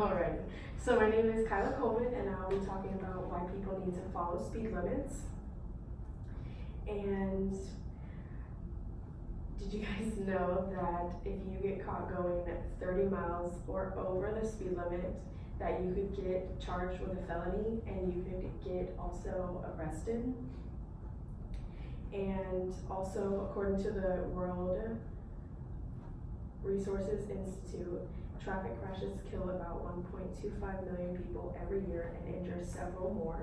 Alright, so my name is Kyla Coleman and I'll be talking about why people need to follow speed limits. And did you guys know that if you get caught going 30 miles or over the speed limit, that you could get charged with a felony and you could get also arrested? And also, according to the World Resources Institute, traffic crashes kill about 1.25 million people every year and injure several more.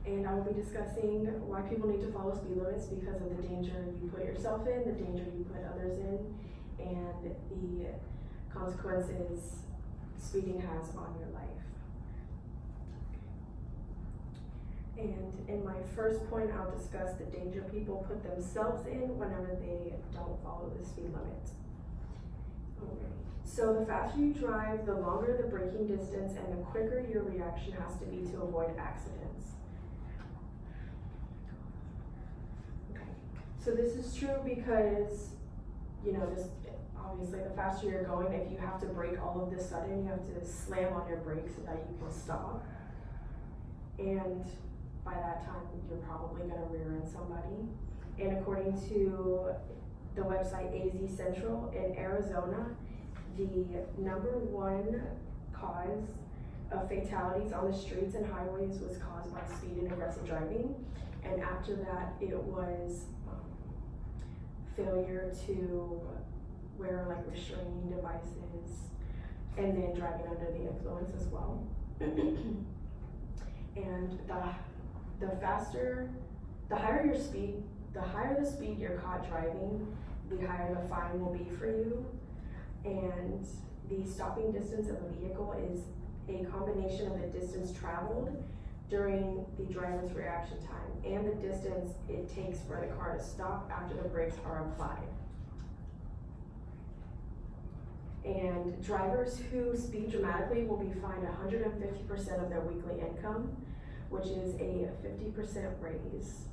And I will be discussing why people need to follow speed limits because of the danger you put yourself in, the danger you put others in, and the consequences speeding has on your life. And in my first point, I'll discuss the danger people put themselves in whenever they don't follow the speed limit. Okay. So the faster you drive, the longer the braking distance and the quicker your reaction has to be to avoid accidents. Okay. So this is true because, just obviously the faster you're going, if you have to brake all of this sudden, you have to slam on your brakes so that you can stop. And by that time, you're probably gonna rear end somebody. And according to the website AZ Central, in Arizona, the #1 cause of fatalities on the streets and highways was caused by speed and aggressive driving. And after that, it was failure to wear restraining devices and then driving under the influence as well. And the higher your speed, the higher the speed you're caught driving, the higher the fine will be for you. And the stopping distance of a vehicle is a combination of the distance traveled during the driver's reaction time and the distance it takes for the car to stop after the brakes are applied. And drivers who speed dramatically will be fined 150% of their weekly income, which is a 50% raise.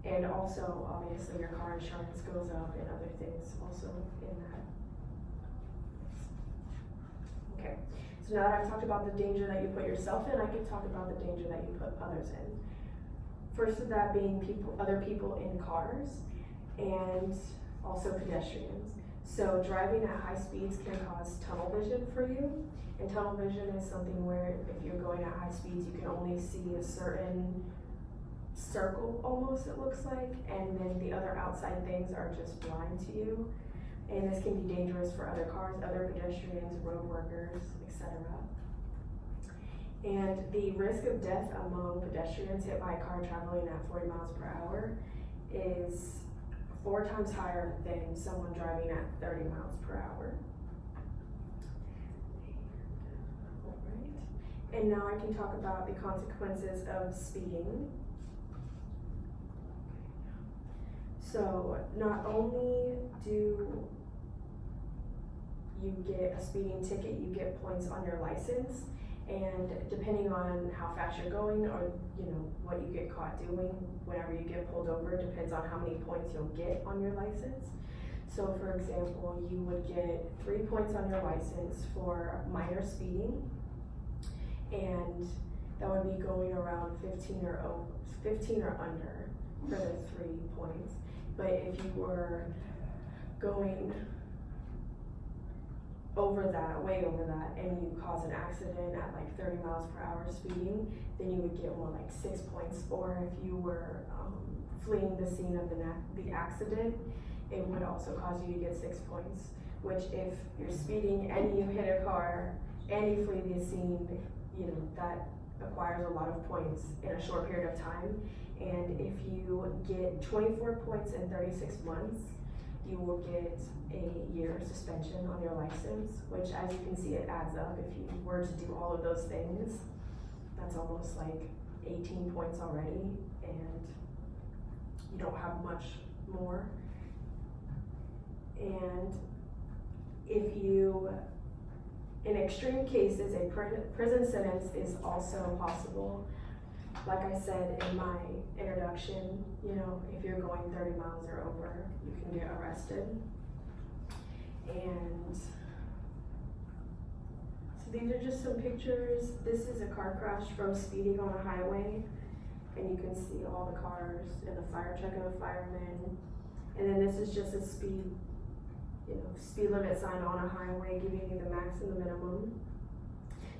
And also, obviously, your car insurance goes up and other things also in that. Okay, so now that I've talked about the danger that you put yourself in, I can talk about the danger that you put others in. First of that being other people in cars and also pedestrians. So driving at high speeds can cause tunnel vision for you. And tunnel vision is something where if you're going at high speeds, you can only see a certain circle almost, it looks like, and then the other outside things are just blind to you. And this can be dangerous for other cars, other pedestrians, road workers, etc. And the risk of death among pedestrians hit by a car traveling at 40 miles per hour is 4 times higher than someone driving at 30 miles per hour. And now I can talk about the consequences of speeding. So not only do you get a speeding ticket, you get points on your license, and depending on how fast you're going or what you get caught doing whenever you get pulled over depends on how many points you'll get on your license. So for example, you would get 3 points on your license for minor speeding, and that would be going around 15 or under for the 3 points. But if you were going over that, way over that, and you cause an accident at 30 miles per hour speeding, then you would get more 6 points. Or if you were fleeing the scene of the accident, it would also cause you to get 6 points. Which if you're speeding and you hit a car and you flee the scene, that acquires a lot of points in a short period of time. And if you get 24 points in 36 months, you will get a year suspension on your license, which, as you can see, it adds up. If you were to do all of those things, that's almost 18 points already, and you don't have much more. And if you, in extreme cases, a prison sentence is also possible. Like I said in my introduction, if you're going 30 miles or over, you can get arrested. And So these are just some pictures. This is a car crash from speeding on a highway. And you can see all the cars and the fire truck and the firemen. And then this is just a speed limit sign on a highway giving you the max and the minimum.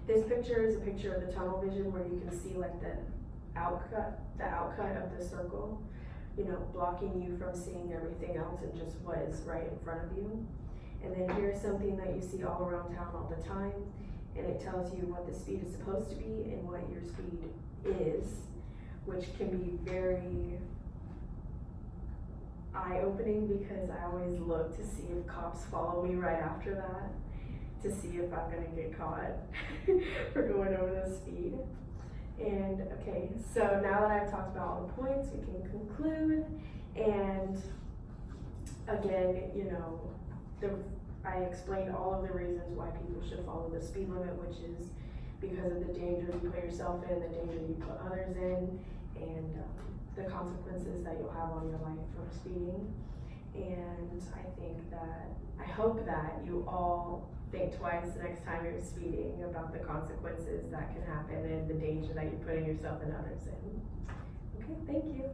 This picture is a picture of the tunnel vision where you can see like the outcut of the circle, blocking you from seeing everything else and just what is right in front of you. And then here's something that you see all around town all the time, and it tells you what the speed is supposed to be and what your speed is, which can be very eye-opening because I always look to see if cops follow me right after that, to see if I'm gonna get caught for going over the speed. And okay, so now that I've talked about all the points, we can conclude. And again, I explained all of the reasons why people should follow the speed limit, which is because of the danger you put yourself in, the danger you put others in, and the consequences that you'll have on your life from speeding. And I hope that you all think twice next time you're speeding about the consequences that can happen and the danger that you're putting yourself and others in. Okay, thank you.